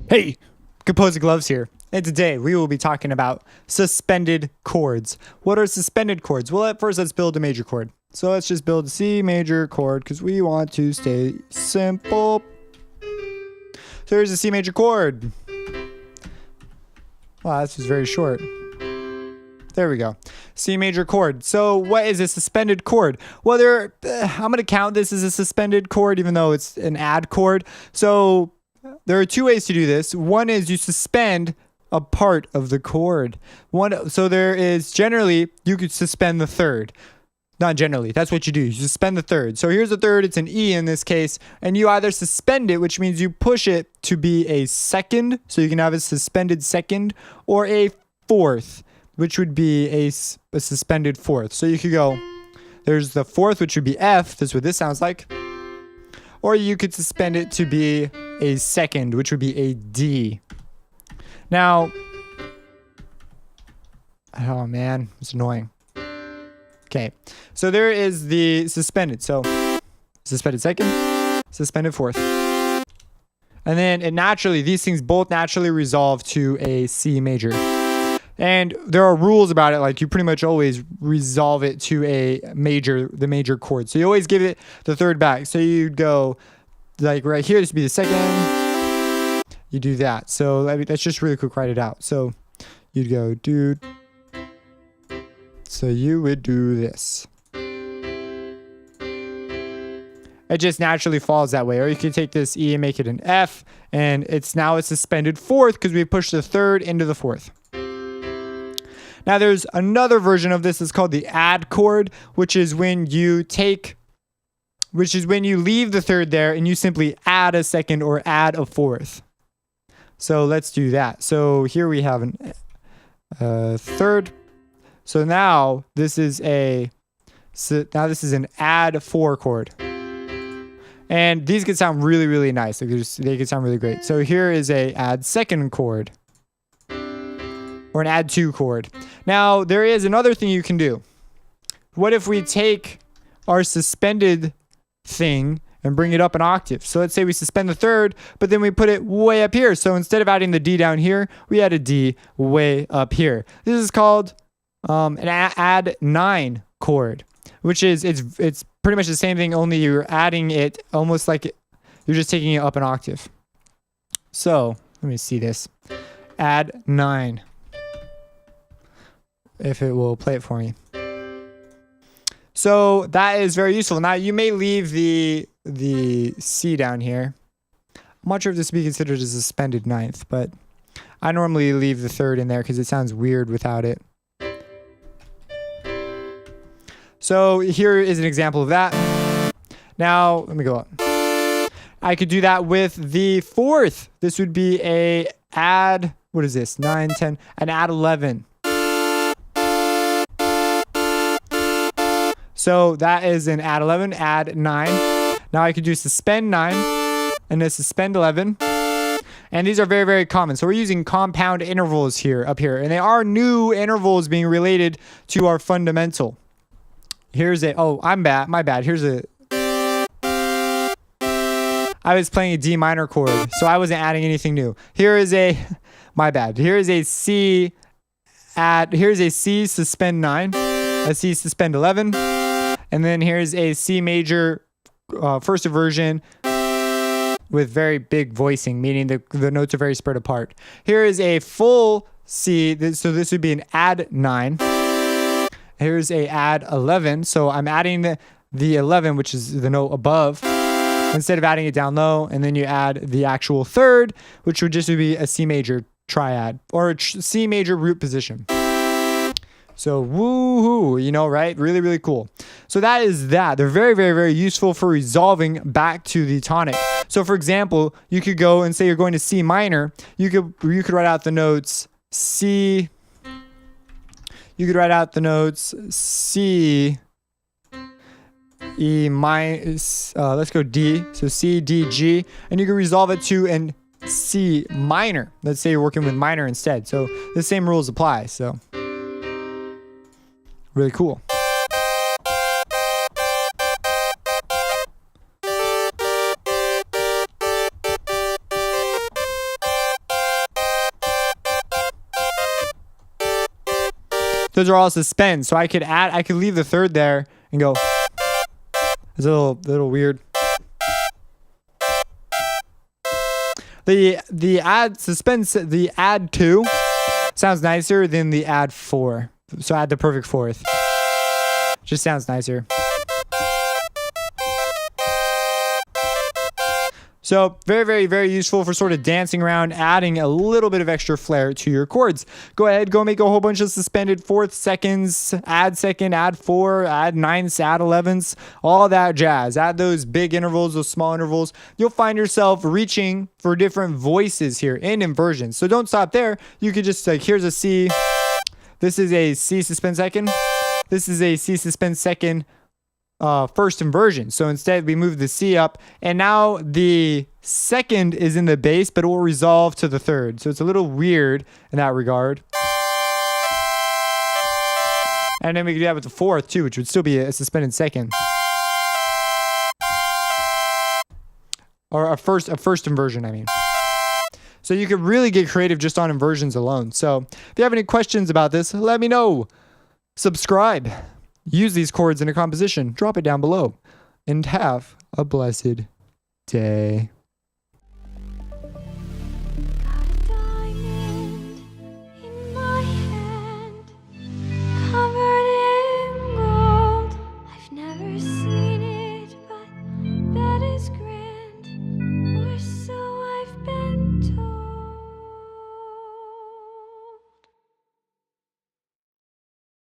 Hey, Composer Gloves here, and today we will be talking about suspended chords. What are suspended chords? Well, at first let's build a major chord. So let's just build a C major chord because we want to stay simple. So here's a C major chord. Wow, this was very short. There we go. C major chord. So what is a suspended chord? Well, I'm going to count this as a suspended chord even though it's an ad chord. So there are two ways to do this. One is you suspend a part of the chord. So there is generally, you could suspend the third. Not generally, that's what you do. You suspend the third. So here's the third, it's an E in this case, and you either suspend it, which means you push it to be a second, so you can have a suspended second, or a fourth, which would be a suspended fourth. So you could go, there's the fourth, which would be F, that's what this sounds like. Or you could suspend it to be a second, which would be a D. Now, oh man, it's annoying. Okay, so there is the suspended. So, suspended second, suspended fourth. And then these things both naturally resolve to a C major. And there are rules about it, like you pretty much always resolve it to the major chord. So you always give it the third back. So you'd go, like right here, this would be the second. You do that. So let's just really quick write it out. So you'd go, dude. So you would do this. It just naturally falls that way. Or you can take this E and make it an F. And it's now a suspended fourth because we pushed the third into the fourth. Now there's another version of this. It's called the Ad Chord, which is when you leave the third there and you simply add a second or add a fourth. So let's do that. So here we have a third. So now this is an add 4 chord. And these could sound really, really nice. They could sound really great. So here is a add second chord. Or an add 2 chord. Now, there is another thing you can do. What if we take our suspended thing and bring it up an octave? So let's say we suspend the third, but then we put it way up here. So instead of adding the D down here, we add a D way up here. This is called an add 9 chord, which is it's pretty much the same thing, only you're adding it almost like you're just taking it up an octave. So let me see this. Add 9. If it will play it for me. So that is very useful. Now you may leave the C down here. I'm not sure if this would be considered a suspended ninth, but I normally leave the third in there because it sounds weird without it. So here is an example of that. Now let me go up. I could do that with the fourth. This would be a add, what is this? 9, 10, an add 11. So that is an add 11, add 9. Now I could do suspend 9 and a suspend 11. And these are very, very common. So we're using compound intervals up here. And they are new intervals being related to our fundamental. Here's my bad. I was playing a D minor chord, so I wasn't adding anything new. Here's a C suspend 9, a C suspend 11. And then here's a C major first inversion with very big voicing, meaning the notes are very spread apart. Here is a full C, so this would be an add 9. Here's a add 11, so I'm adding the 11, which is the note above, instead of adding it down low, and then you add the actual third, which would just be a C major triad, or a C major root position. So woohoo, right? Really, really cool. So that is that. They're very, very, very useful for resolving back to the tonic. So for example, you could go and say you're going to C minor. You could write out the notes C. You could write out the notes C, E minor. Let's go D. So C, D, G, and you can resolve it to an C minor. Let's say you're working with minor instead. So the same rules apply. So really cool. those are all suspends. So I could leave the third there and go. It's a little weird. The add 2 sounds nicer than the add 4. So add the perfect fourth. Just sounds nicer. So very, very, very useful for sort of dancing around, adding a little bit of extra flair to your chords. Go ahead, go make a whole bunch of suspended fourth, seconds, add second, add 4, add ninths, add 11ths, all that jazz. Add those big intervals, those small intervals. You'll find yourself reaching for different voices here and inversions. So don't stop there. You could just like, here's a C. This is a C suspend second. This is a C suspend second. First inversion. So instead we move the C up, and now the second is in the bass, but it will resolve to the third. So it's a little weird in that regard. And then we could do that with the fourth too, which would still be a suspended second. Or a first inversion, I mean. So you could really get creative just on inversions alone. So if you have any questions about this, let me know. Subscribe. Use these chords in a composition. Drop it down below. And have a blessed day.